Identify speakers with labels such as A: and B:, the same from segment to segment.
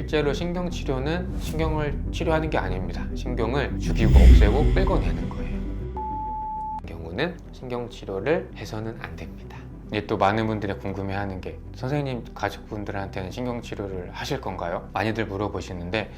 A: 실제로 신경치료는 신경을 치료하는 게 아닙니다. 신경을 죽이고 없애고 끌어내는 거예요. 이 경우는 신경치료를 해서는 안 됩니다. 이게 또 많은 분들이 궁금해하는 게, 선생님 가족분들한테는 신경치료를 하실 건가요? 많이들 물어보시는데,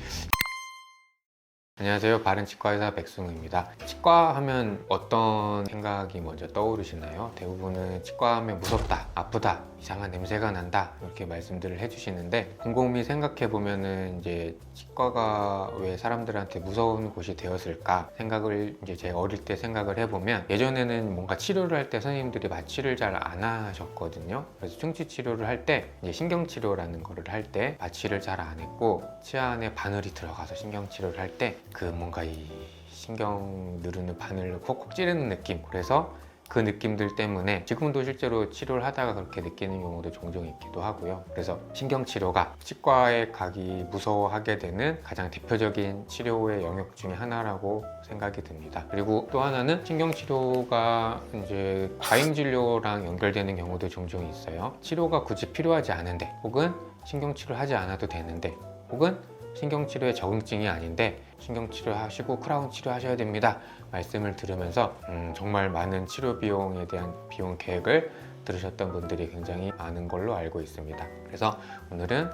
A: 안녕하세요. 바른치과의사 백승우입니다. 치과 하면 어떤 생각이 먼저 떠오르시나요? 대부분은 치과 하면 무섭다, 아프다, 이상한 냄새가 난다, 이렇게 말씀들을 해주시는데, 곰곰이 생각해보면은 이제 치과가 왜 사람들한테 무서운 곳이 되었을까 생각을 이제 제 어릴 때 생각을 해보면, 예전에는 뭔가 치료를 할 때 선생님들이 마취를 잘 안 하셨거든요. 그래서 충치 치료를 할 때, 이제 신경치료라는 거를 할 때 마취를 잘 안 했고, 치아 안에 바늘이 들어가서 신경치료를 할 때 그 뭔가 이 신경 누르는 바늘을 콕콕 찌르는 느낌, 그래서 그 느낌들 때문에 지금도 실제로 치료를 하다가 그렇게 느끼는 경우도 종종 있기도 하고요. 그래서 신경치료가 치과에 가기 무서워하게 되는 가장 대표적인 치료의 영역 중에 하나라고 생각이 듭니다. 그리고 또 하나는 신경치료가 이제 과잉진료랑 연결되는 경우도 종종 있어요. 치료가 굳이 필요하지 않은데, 혹은 신경치료 하지 않아도 되는데, 혹은 신경치료에 적응증이 아닌데 신경치료 하시고 크라운 치료 하셔야 됩니다 말씀을 들으면서 정말 많은 치료 비용에 대한 비용 계획을 들으셨던 분들이 굉장히 많은 걸로 알고 있습니다. 그래서 오늘은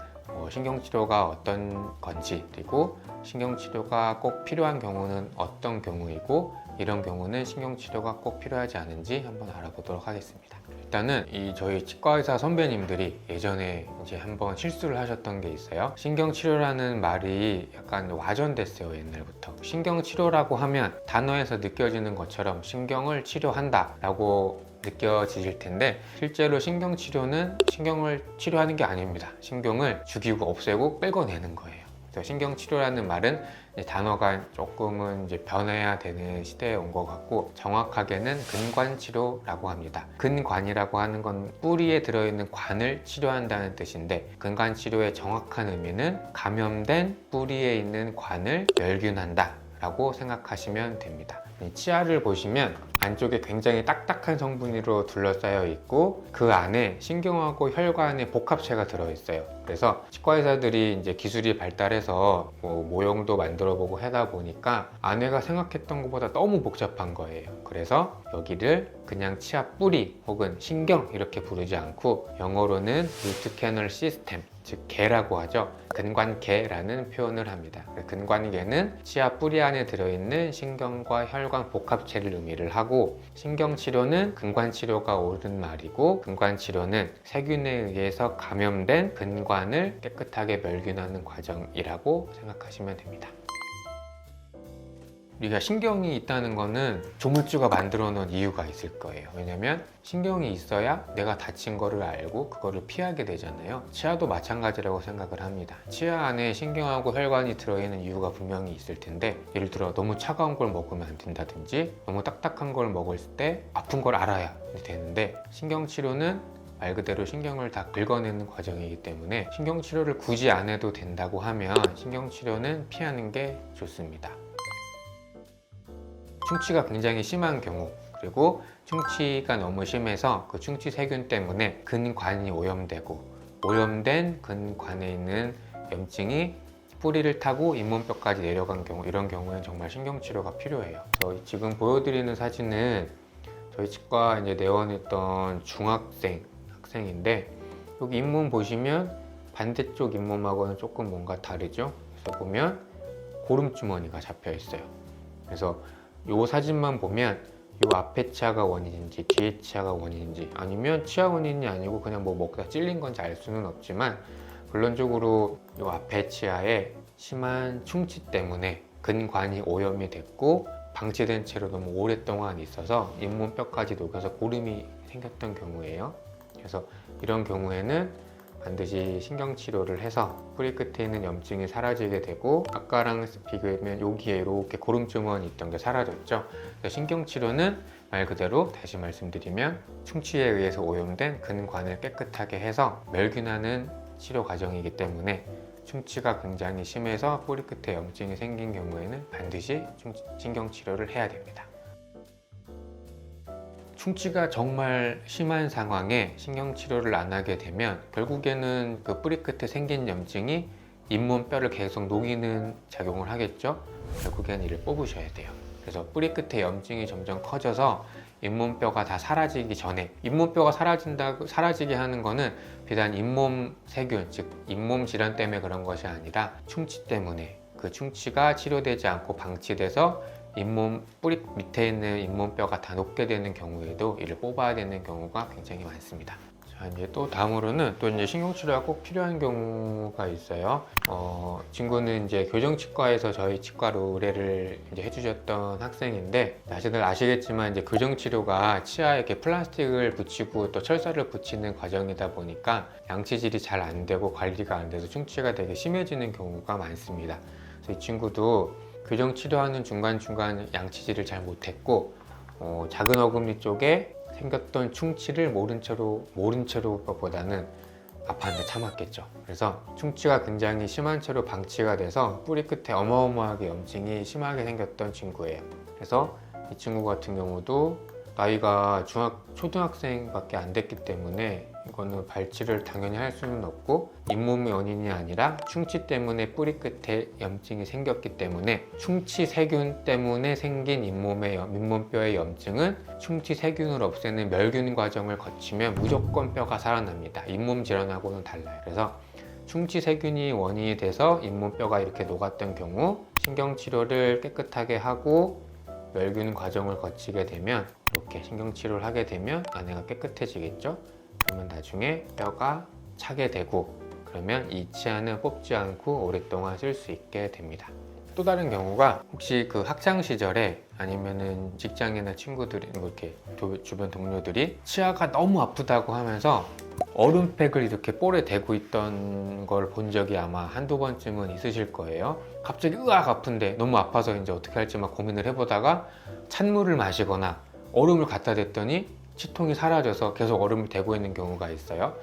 A: 신경치료가 어떤 건지, 그리고 신경치료가 꼭 필요한 경우는 어떤 경우이고, 이런 경우는 신경치료가 꼭 필요하지 않은지 한번 알아보도록 하겠습니다. 일단은 저희 치과의사 선배님들이 예전에 이제 한번 실수를 하셨던 게 있어요. 신경치료라는 말이 약간 와전됐어요, 옛날부터. 신경치료라고 하면 단어에서 느껴지는 것처럼 신경을 치료한다 라고 느껴질 텐데, 실제로 신경치료는 신경을 치료하는 게 아닙니다. 신경을 죽이고 없애고 끌어내는 거예요. 그래서 신경치료라는 말은 단어가 조금은 이제 변해야 되는 시대에 온 것 같고, 정확하게는 근관치료라고 합니다. 근관이라고 하는 건 뿌리에 들어있는 관을 치료한다는 뜻인데, 근관치료의 정확한 의미는 감염된 뿌리에 있는 관을 멸균한다 라고 생각하시면 됩니다. 치아를 보시면 안쪽에 굉장히 딱딱한 성분으로 둘러싸여 있고, 그 안에 신경하고 혈관의 복합체가 들어있어요. 그래서 치과의사들이 이제 기술이 발달해서 모형도 만들어보고 하다 보니까 안에가 생각했던 것보다 너무 복잡한 거예요. 그래서 여기를 그냥 치아 뿌리 혹은 신경 이렇게 부르지 않고, 영어로는 루트 캐널 시스템, 즉 개라고 하죠. 근관계라는 표현을 합니다. 근관계는 치아 뿌리 안에 들어있는 신경과 혈관 복합체를 의미를 하고, 신경치료는 근관치료가 옳은 말이고, 근관치료는 세균에 의해서 감염된 근관을 깨끗하게 멸균하는 과정이라고 생각하시면 됩니다. 우리가 신경이 있다는 거는 조물주가 만들어 놓은 이유가 있을 거예요. 왜냐면 신경이 있어야 내가 다친 거를 알고 그거를 피하게 되잖아요. 치아도 마찬가지라고 생각을 합니다. 치아 안에 신경하고 혈관이 들어있는 이유가 분명히 있을 텐데, 예를 들어 너무 차가운 걸 먹으면 안 된다든지, 너무 딱딱한 걸 먹을 때 아픈 걸 알아야 되는데, 신경치료는 말 그대로 신경을 다 긁어내는 과정이기 때문에 신경치료를 굳이 안 해도 된다고 하면 신경치료는 피하는 게 좋습니다. 충치가 굉장히 심한 경우, 그리고 충치가 너무 심해서 그 충치 세균 때문에 근관이 오염되고, 오염된 근관에 있는 염증이 뿌리를 타고 잇몸뼈까지 내려간 경우, 이런 경우에는 정말 신경치료가 필요해요. 저희 지금 보여드리는 사진은 저희 치과 이제 내원했던 학생인데, 여기 잇몸 보시면 반대쪽 잇몸하고는 조금 뭔가 다르죠? 그래서 보면 고름주머니가 잡혀 있어요. 그래서 이 사진만 보면 이 앞에 치아가 원인인지 뒤에 치아가 원인인지, 아니면 치아 원인이 아니고 그냥 뭐 먹다 찔린 건지 알 수는 없지만, 결론적으로 이 앞에 치아에 심한 충치 때문에 근관이 오염이 됐고 방치된 채로 너무 오랫동안 있어서 잇몸뼈까지 녹여서 고름이 생겼던 경우예요. 그래서 이런 경우에는 반드시 신경치료를 해서 뿌리 끝에 있는 염증이 사라지게 되고, 아까랑 비교하면 여기에 이렇게 고름주머니 있던 게 사라졌죠. 그래서 신경치료는 말 그대로 다시 말씀드리면 충치에 의해서 오염된 근관을 깨끗하게 해서 멸균하는 치료 과정이기 때문에, 충치가 굉장히 심해서 뿌리 끝에 염증이 생긴 경우에는 반드시 신경치료를 해야 됩니다. 충치가 정말 심한 상황에 신경치료를 안 하게 되면 결국에는 그 뿌리 끝에 생긴 염증이 잇몸뼈를 계속 녹이는 작용을 하겠죠. 결국엔 이를 뽑으셔야 돼요. 그래서 뿌리 끝에 염증이 점점 커져서 잇몸뼈가 다 사라지기 전에, 잇몸뼈가 사라지게 하는 거는 비단 잇몸 세균, 즉 잇몸 질환 때문에 그런 것이 아니라 충치 때문에, 그 충치가 치료되지 않고 방치돼서 잇몸 뿌리 밑에 있는 잇몸뼈가 다 녹게 되는 경우에도 이를 뽑아야 되는 경우가 굉장히 많습니다. 자, 이제 또 다음으로는 또 이제 신경치료가 꼭 필요한 경우가 있어요. 친구는 이제 교정치과에서 저희 치과로 의뢰를 이제 해주셨던 학생인데, 다시들 아시겠지만 이제 교정치료가 치아에 이렇게 플라스틱을 붙이고 또 철사를 붙이는 과정이다 보니까 양치질이 잘 안 되고 관리가 안 돼서 충치가 되게 심해지는 경우가 많습니다. 그래서 이 친구도 교정치료하는 중간중간 양치질을 잘 못했고, 작은 어금니 쪽에 생겼던 충치를 모른 채로 보다는 아팠는데 참았겠죠. 그래서 충치가 굉장히 심한 채로 방치가 돼서 뿌리 끝에 어마어마하게 염증이 심하게 생겼던 친구예요. 그래서 이 친구 같은 경우도 나이가 초등학생밖에 안 됐기 때문에 이거는 발치를 당연히 할 수는 없고, 잇몸의 원인이 아니라 충치 때문에 뿌리 끝에 염증이 생겼기 때문에, 충치 세균 때문에 생긴 잇몸뼈의 염증은 충치 세균을 없애는 멸균 과정을 거치면 무조건 뼈가 살아납니다. 잇몸 질환하고는 달라요. 그래서 충치 세균이 원인이 돼서 잇몸뼈가 이렇게 녹았던 경우, 신경치료를 깨끗하게 하고 멸균 과정을 거치게 되면, 이렇게 신경치료를 하게 되면 안에가 깨끗해지겠죠. 그러면 나중에 뼈가 차게 되고, 그러면 이 치아는 뽑지 않고 오랫동안 쓸 수 있게 됩니다. 또 다른 경우가, 혹시 그 학창 시절에 아니면은 직장이나 친구들이 이렇게 주변 동료들이 치아가 너무 아프다고 하면서 얼음팩을 이렇게 볼에 대고 있던 걸 본 적이 아마 한두 번쯤은 있으실 거예요. 갑자기 으악 아픈데 너무 아파서 이제 어떻게 할지 막 고민을 해보다가 찬물을 마시거나 얼음을 갖다 댔더니 치통이 사라져서 계속 얼음을 대고 있는 경우가 있어요.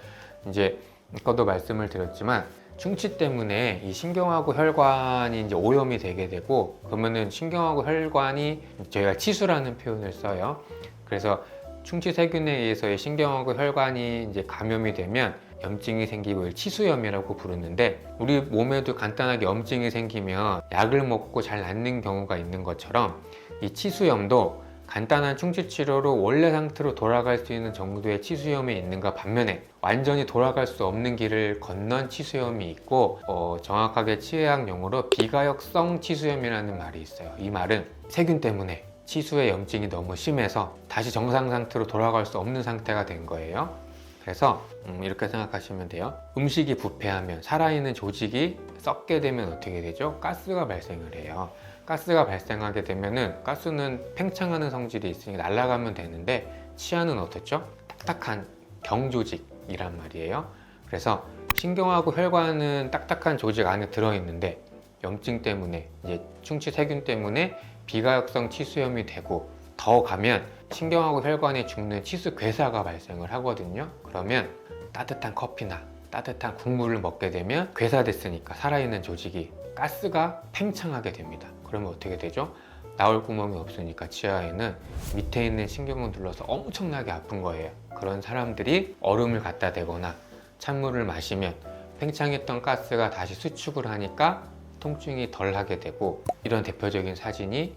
A: 이제 아까도 말씀을 드렸지만 충치 때문에 이 신경하고 혈관이 이제 오염이 되게 되고, 그러면은 신경하고 혈관이, 저희가 치수라는 표현을 써요. 그래서 충치 세균에 의해서 신경하고 혈관이 이제 감염이 되면 염증이 생기고 이걸 치수염이라고 부르는데, 우리 몸에도 간단하게 염증이 생기면 약을 먹고 잘 낫는 경우가 있는 것처럼 이 치수염도 간단한 충치 치료로 원래 상태로 돌아갈 수 있는 정도의 치수염이 있는가 반면에, 완전히 돌아갈 수 없는 길을 건넌 치수염이 있고, 정확하게 치의학 용어로 비가역성 치수염이라는 말이 있어요. 이 말은 세균 때문에 치수의 염증이 너무 심해서 다시 정상 상태로 돌아갈 수 없는 상태가 된 거예요. 그래서 이렇게 생각하시면 돼요. 음식이 부패하면, 살아있는 조직이 썩게 되면 어떻게 되죠? 가스가 발생을 해요. 가스가 발생하게 되면은, 가스는 팽창하는 성질이 있으니까 날아가면 되는데, 치아는 어떻죠? 딱딱한 경조직이란 말이에요. 그래서 신경하고 혈관은 딱딱한 조직 안에 들어있는데, 염증 때문에, 이제 충치 세균 때문에 비가역성 치수염이 되고, 더 가면 신경하고 혈관에 죽는 치수 괴사가 발생을 하거든요. 그러면 따뜻한 커피나 따뜻한 국물을 먹게 되면 괴사됐으니까 살아있는 조직이, 가스가 팽창하게 됩니다. 그러면 어떻게 되죠? 나올 구멍이 없으니까 치아에는 밑에 있는 신경을 눌러서 엄청나게 아픈 거예요. 그런 사람들이 얼음을 갖다 대거나 찬물을 마시면 팽창했던 가스가 다시 수축을 하니까 통증이 덜 하게 되고, 이런 대표적인 사진이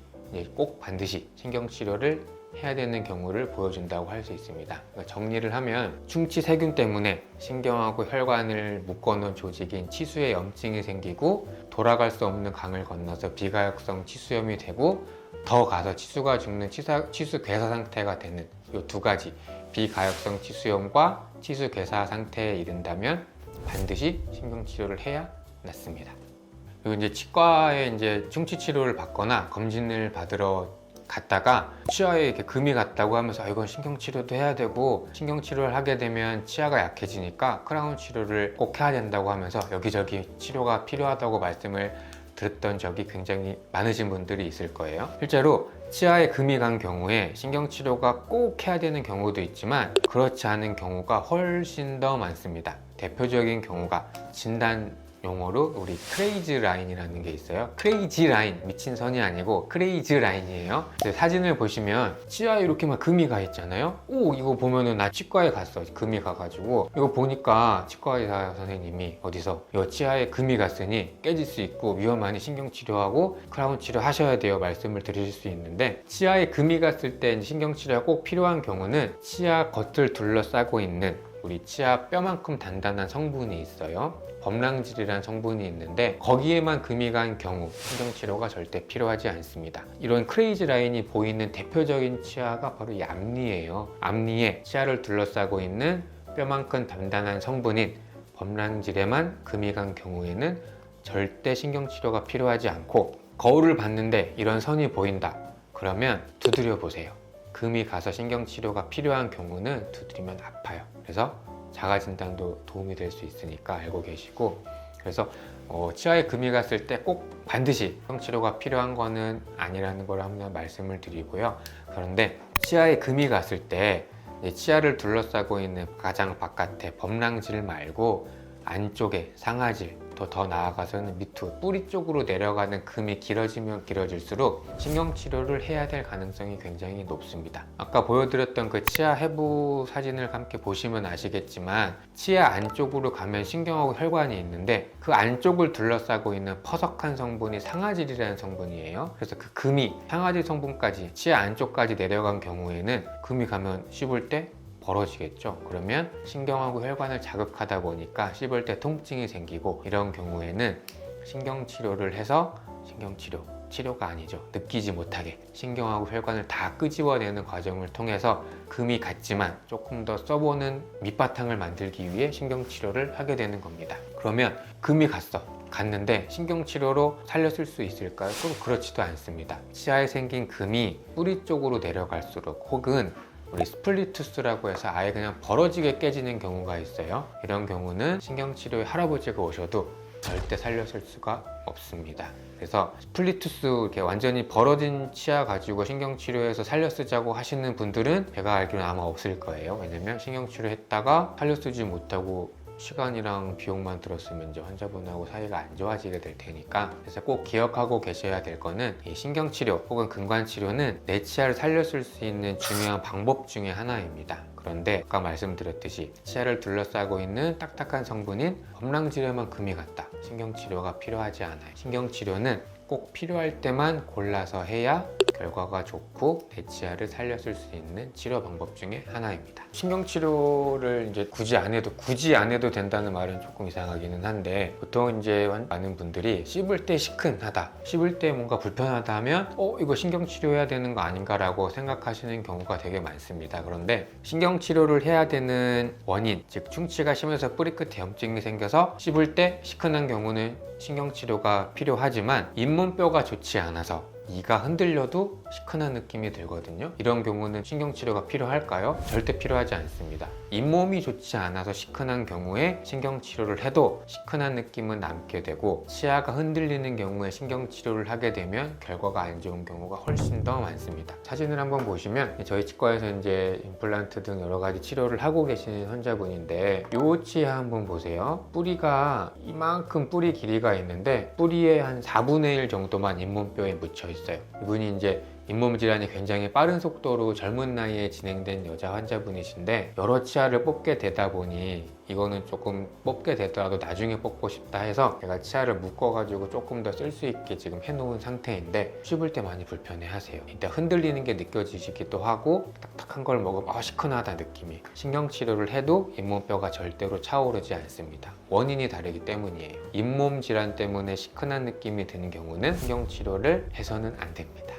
A: 꼭 반드시 신경치료를 해야 되는 경우를 보여준다고 할 수 있습니다. 그러니까 정리를 하면, 충치 세균 때문에 신경하고 혈관을 묶어놓은 조직인 치수에 염증이 생기고, 돌아갈 수 없는 강을 건너서 비가역성 치수염이 되고, 더 가서 치수가 죽는 치수 괴사 상태가 되는 이 두 가지, 비가역성 치수염과 치수 괴사 상태에 이른다면 반드시 신경치료를 해야 낫습니다. 그리고 이제 치과에 이제 충치 치료를 받거나 검진을 받으러 갔다가 치아에 이렇게 금이 갔다고 하면서 이건 신경치료도 해야 되고, 신경치료를 하게 되면 치아가 약해지니까 크라운 치료를 꼭 해야 된다고 하면서 여기저기 치료가 필요하다고 말씀을 들었던 적이 굉장히 많으신 분들이 있을 거예요. 실제로 치아에 금이 간 경우에 신경치료가 꼭 해야 되는 경우도 있지만, 그렇지 않은 경우가 훨씬 더 많습니다. 대표적인 경우가 진단 용어로 우리 크레이즈 라인이라는 게 있어요. 크레이지 라인, 미친 선이 아니고 크레이즈 라인이에요. 사진을 보시면 치아에 이렇게 막 금이 가 있잖아요. 오, 이거 보면은 나 치과에 갔어. 금이 가가지고 이거 보니까 치과 의사 선생님이 어디서 이 치아에 금이 갔으니 깨질 수 있고 위험하니 신경치료하고 크라운 치료 하셔야 돼요 말씀을 드리실 수 있는데, 치아에 금이 갔을 때 신경치료가 꼭 필요한 경우는 치아 겉을 둘러싸고 있는 우리 치아 뼈만큼 단단한 성분이 있어요. 범랑질이라는 성분이 있는데 거기에만 금이 간 경우 신경치료가 절대 필요하지 않습니다. 이런 크레이지 라인이 보이는 대표적인 치아가 바로 이 앞니예요. 앞니에 치아를 둘러싸고 있는 뼈만큼 단단한 성분인 범랑질에만 금이 간 경우에는 절대 신경치료가 필요하지 않고, 거울을 봤는데 이런 선이 보인다 그러면 두드려 보세요. 금이 가서 신경치료가 필요한 경우는 두드리면 아파요. 그래서 자가진단도 도움이 될 수 있으니까 알고 계시고, 그래서 치아에 금이 갔을 때 꼭 반드시 신경치료가 필요한 거는 아니라는 걸 한번 말씀을 드리고요. 그런데 치아에 금이 갔을 때 치아를 둘러싸고 있는 가장 바깥에 범랑질 말고 안쪽에 상아질, 더 나아가서는 밑으로 뿌리 쪽으로 내려가는 금이 길어지면 길어질수록 신경치료를 해야 될 가능성이 굉장히 높습니다. 아까 보여드렸던 그 치아 해부 사진을 함께 보시면 아시겠지만 치아 안쪽으로 가면 신경하고 혈관이 있는데 그 안쪽을 둘러싸고 있는 퍼석한 성분이 상아질이라는 성분이에요. 그래서 그 금이 상아질 성분까지 치아 안쪽까지 내려간 경우에는 금이 가면 씹을 때 벌어지겠죠. 그러면 신경하고 혈관을 자극하다 보니까 씹을 때 통증이 생기고, 이런 경우에는 신경치료를 해서 치료가 아니죠. 느끼지 못하게 신경하고 혈관을 다 끄집어내는 과정을 통해서 금이 갔지만 조금 더 써보는 밑바탕을 만들기 위해 신경치료를 하게 되는 겁니다. 그러면 금이 갔는데 신경치료로 살렸을 수 있을까요? 좀 그렇지도 않습니다. 치아에 생긴 금이 뿌리 쪽으로 내려갈수록, 혹은 우리 스플리투스라고 해서 아예 그냥 벌어지게 깨지는 경우가 있어요. 이런 경우는 신경치료에 할아버지가 오셔도 절대 살렸을 수가 없습니다. 그래서 스플리투스 이렇게 완전히 벌어진 치아 가지고 신경치료해서 살려쓰자고 하시는 분들은 제가 알기로는 아마 없을 거예요. 왜냐면 신경치료 했다가 살려쓰지 못하고 시간이랑 비용만 들었으면 이제 환자분하고 사이가 안 좋아지게 될 테니까. 그래서 꼭 기억하고 계셔야 될 거는 이 신경치료 혹은 근관치료는 내 치아를 살려쓸 수 있는 중요한 방법 중에 하나입니다. 그런데 아까 말씀드렸듯이 치아를 둘러싸고 있는 딱딱한 성분인 범랑질에만 금이 갔다, 신경치료가 필요하지 않아요. 신경치료는 꼭 필요할 때만 골라서 해야 결과가 좋고 내 치아를 살렸을 수 있는 치료 방법 중에 하나입니다. 신경치료를 이제 굳이 안 해도 된다는 말은 조금 이상하기는 한데, 보통 이제 많은 분들이 씹을 때 시큰하다, 씹을 때 뭔가 불편하다 하면 이거 신경치료해야 되는 거 아닌가라고 생각하시는 경우가 되게 많습니다. 그런데 신경치료를 해야 되는 원인, 즉 충치가 심해서 뿌리 끝에 염증이 생겨서 씹을 때 시큰한 경우는 신경치료가 필요하지만 잇몸뼈가 좋지 않아서 이가 흔들려도 시큰한 느낌이 들거든요. 이런 경우는 신경치료가 필요할까요? 절대 필요하지 않습니다. 잇몸이 좋지 않아서 시큰한 경우에 신경치료를 해도 시큰한 느낌은 남게 되고, 치아가 흔들리는 경우에 신경치료를 하게 되면 결과가 안 좋은 경우가 훨씬 더 많습니다. 사진을 한번 보시면 저희 치과에서 이제 임플란트 등 여러 가지 치료를 하고 계시는 환자분인데, 요 치아 한번 보세요. 뿌리가 이만큼 뿌리 길이가 있는데 뿌리의 한 4분의 1 정도만 잇몸뼈에 묻혀 있어요. 이분이 이제 잇몸 질환이 굉장히 빠른 속도로 젊은 나이에 진행된 여자 환자분이신데, 여러 치아를 뽑게 되다 보니 이거는 조금 뽑게 되더라도 나중에 뽑고 싶다 해서 제가 치아를 묶어가지고 조금 더 쓸 수 있게 지금 해놓은 상태인데, 씹을 때 많이 불편해 하세요. 이때 흔들리는 게 느껴지시기도 하고 딱딱한 걸 먹으면 시큰하다 느낌이. 신경치료를 해도 잇몸뼈가 절대로 차오르지 않습니다. 원인이 다르기 때문이에요. 잇몸 질환 때문에 시큰한 느낌이 드는 경우는 신경치료를 해서는 안 됩니다.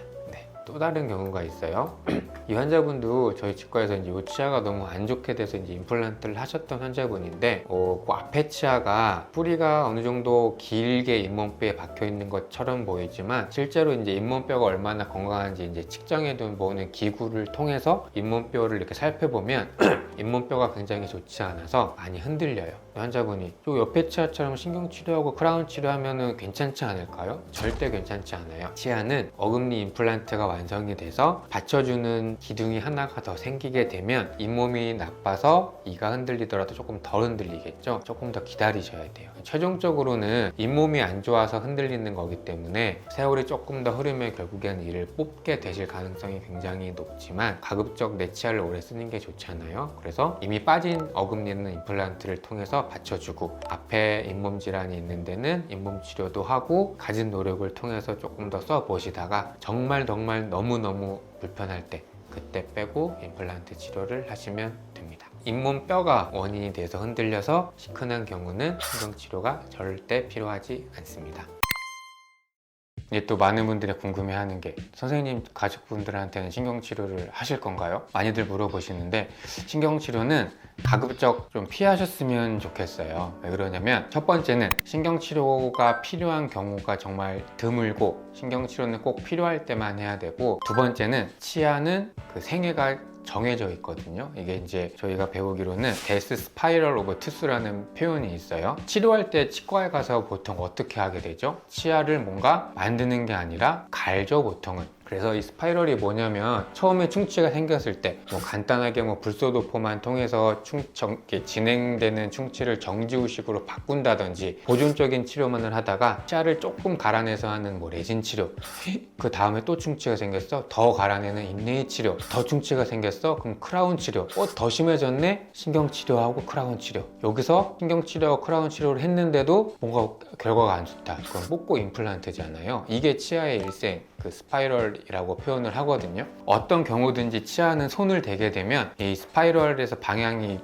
A: 또 다른 경우가 있어요. 이 환자분도 저희 치과에서 이제 이 치아가 너무 안 좋게 돼서 이제 임플란트를 하셨던 환자분인데, 그 앞에 치아가 뿌리가 어느 정도 길게 잇몸뼈에 박혀 있는 것처럼 보이지만 실제로 이제 잇몸뼈가 얼마나 건강한지 이제 측정해 보는 기구를 통해서 잇몸뼈를 이렇게 살펴보면 잇몸뼈가 굉장히 좋지 않아서 많이 흔들려요. 환자분이 요 옆에 치아처럼 신경치료하고 크라운 치료하면 괜찮지 않을까요? 절대 괜찮지 않아요. 치아는 어금니 임플란트가 완성이 돼서 받쳐주는 기둥이 하나가 더 생기게 되면 잇몸이 나빠서 이가 흔들리더라도 조금 덜 흔들리겠죠. 조금 더 기다리셔야 돼요. 최종적으로는 잇몸이 안 좋아서 흔들리는 거기 때문에 세월이 조금 더 흐르면 결국에는 이를 뽑게 되실 가능성이 굉장히 높지만 가급적 내 치아를 오래 쓰는 게 좋잖아요. 그래서 이미 빠진 어금니는 임플란트를 통해서 받쳐주고 앞에 잇몸 질환이 있는 데는 잇몸 치료도 하고 가진 노력을 통해서 조금 더 써보시다가 정말 너무너무 불편할 때 그때 빼고 임플란트 치료를 하시면 됩니다. 잇몸 뼈가 원인이 돼서 흔들려서 시큰한 경우는 신경치료가 절대 필요하지 않습니다. 이제 또 많은 분들이 궁금해하는 게 선생님 가족분들한테는 신경치료를 하실 건가요? 많이들 물어보시는데 신경치료는 가급적 좀 피하셨으면 좋겠어요. 왜 그러냐면 첫 번째는 신경치료가 필요한 경우가 정말 드물고 신경치료는 꼭 필요할 때만 해야 되고 두 번째는 치아는 그 생애가 정해져 있거든요. 이게 이제 저희가 배우기로는 데스 스파이럴 오브 투스라는 표현이 있어요. 치료할 때 치과에 가서 보통 어떻게 하게 되죠? 치아를 뭔가 만드는 게 아니라 갈죠, 보통은. 그래서 이 스파이럴이 뭐냐면 처음에 충치가 생겼을 때 뭐 간단하게 뭐 불소도포만 통해서 진행되는 충치를 정지후식으로 바꾼다든지 보존적인 치료만을 하다가 치아를 조금 갈아내서 하는 뭐 레진 치료, 그 다음에 또 충치가 생겼어, 더 갈아내는 인레이 치료, 더 충치가 생겼어, 그럼 크라운 치료, 더 심해졌네, 신경치료하고 크라운 치료. 여기서 신경치료하고 크라운 치료를 했는데도 뭔가 결과가 안 좋다. 그건 뽑고 임플란트잖아요. 이게 치아의 일생, 그 스파이럴이라고 표현을 하거든요. 어떤 경우든지 치아는 손을 대게 되면 이 스파이럴에서 방향이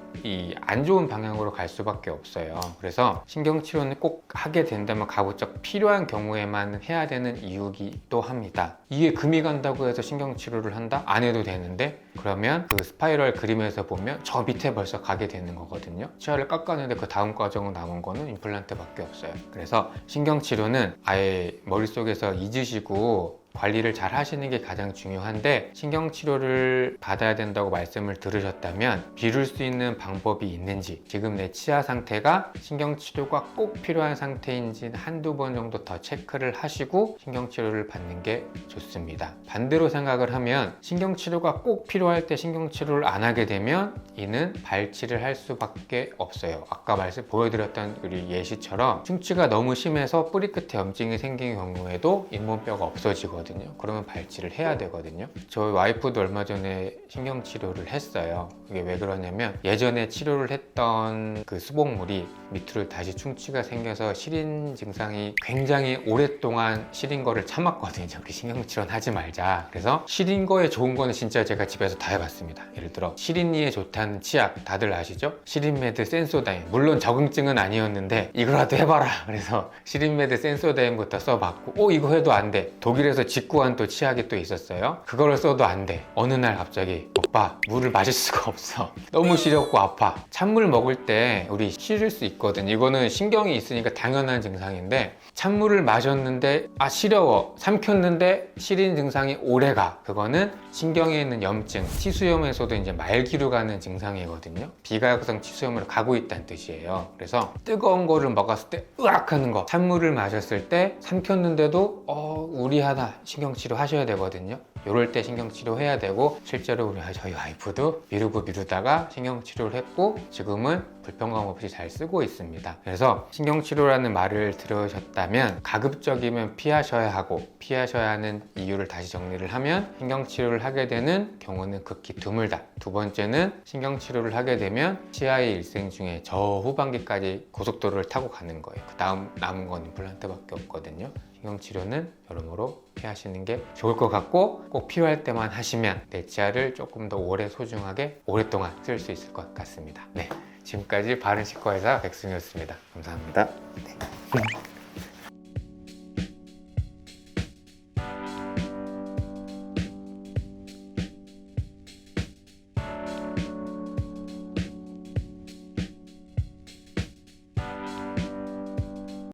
A: 안 좋은 방향으로 갈 수밖에 없어요. 그래서 신경치료는 꼭 하게 된다면 가급적 필요한 경우에만 해야 되는 이유기도 합니다. 이게 금이 간다고 해서 신경치료를 한다? 안 해도 되는데 그러면 그 스파이럴 그림에서 보면 저 밑에 벌써 가게 되는 거거든요. 치아를 깎았는데 그 다음 과정은 남은 거는 임플란트밖에 없어요. 그래서 신경치료는 아예 머릿속에서 잊으시고 관리를 잘 하시는 게 가장 중요한데 신경치료를 받아야 된다고 말씀을 들으셨다면 미룰 수 있는 방법이 있는지, 지금 내 치아 상태가 신경치료가 꼭 필요한 상태인지 한두 번 정도 더 체크를 하시고 신경치료를 받는 게 좋습니다. 반대로 생각을 하면 신경치료가 꼭 필요할 때 신경치료를 안 하게 되면 이는 발치를 할 수밖에 없어요. 아까 보여드렸던 우리 예시처럼 충치가 너무 심해서 뿌리 끝에 염증이 생긴 경우에도 잇몸뼈가 없어지거든요. 그러면 발치를 해야 되거든요. 저희 와이프도 얼마 전에 신경치료를 했어요. 이게 왜 그러냐면 예전에 치료를 했던 그 수복물이 밑으로 다시 충치가 생겨서 시린 증상이 굉장히 오랫동안 시린 거를 참았거든요. 우리 신경치료는 하지 말자. 그래서 시린 거에 좋은 거는 진짜 제가 집에서 다 해봤습니다. 예를 들어 시린이에 좋다는 치약 다들 아시죠? 시린메드 센소다임. 물론 적응증은 아니었는데 이거라도 해봐라. 그래서 시린메드 센소다임부터 써봤고 이거 해도 안 돼. 독일에서 직구한 또 치약이 또 있었어요. 그거를 써도 안 돼. 어느 날 갑자기 오빠 물을 마실 수가 없어. 너무 시렵고 아파. 찬물 먹을 때 우리 시릴 수 있거든. 이거는 신경이 있으니까 당연한 증상인데 찬물을 마셨는데 시려워. 삼켰는데 시린 증상이 오래가. 그거는 신경에 있는 염증, 치수염에서도 이제 말기로 가는 증상이거든요. 비가역성 치수염으로 가고 있다는 뜻이에요. 그래서 뜨거운 거를 먹었을 때 으악 하는 거, 찬물을 마셨을 때 삼켰는데도 우리하다, 신경치료 하셔야 되거든요. 이럴 때 신경치료 해야 되고 실제로 저희 와이프도 미루다가 신경치료를 했고 지금은 불편감 없이 잘 쓰고 있습니다. 그래서 신경치료라는 말을 들으셨다면 가급적이면 피하셔야 하고 피하셔야 하는 이유를 다시 정리를 하면 신경치료를 하게 되는 경우는 극히 드물다. 두 번째는 신경치료를 하게 되면 치아의 일생 중에 저 후반기까지 고속도로를 타고 가는 거예요. 그 다음 남은 건 임플란트밖에 없거든요. 신경치료는 여러모로 피하시는 게 좋을 것 같고 꼭 필요할 때만 하시면 내 치아를 조금 더 오래 소중하게 오랫동안 쓸 수 있을 것 같습니다. 네, 지금까지 바른치과의사 백승이었습니다. 감사합니다. 네.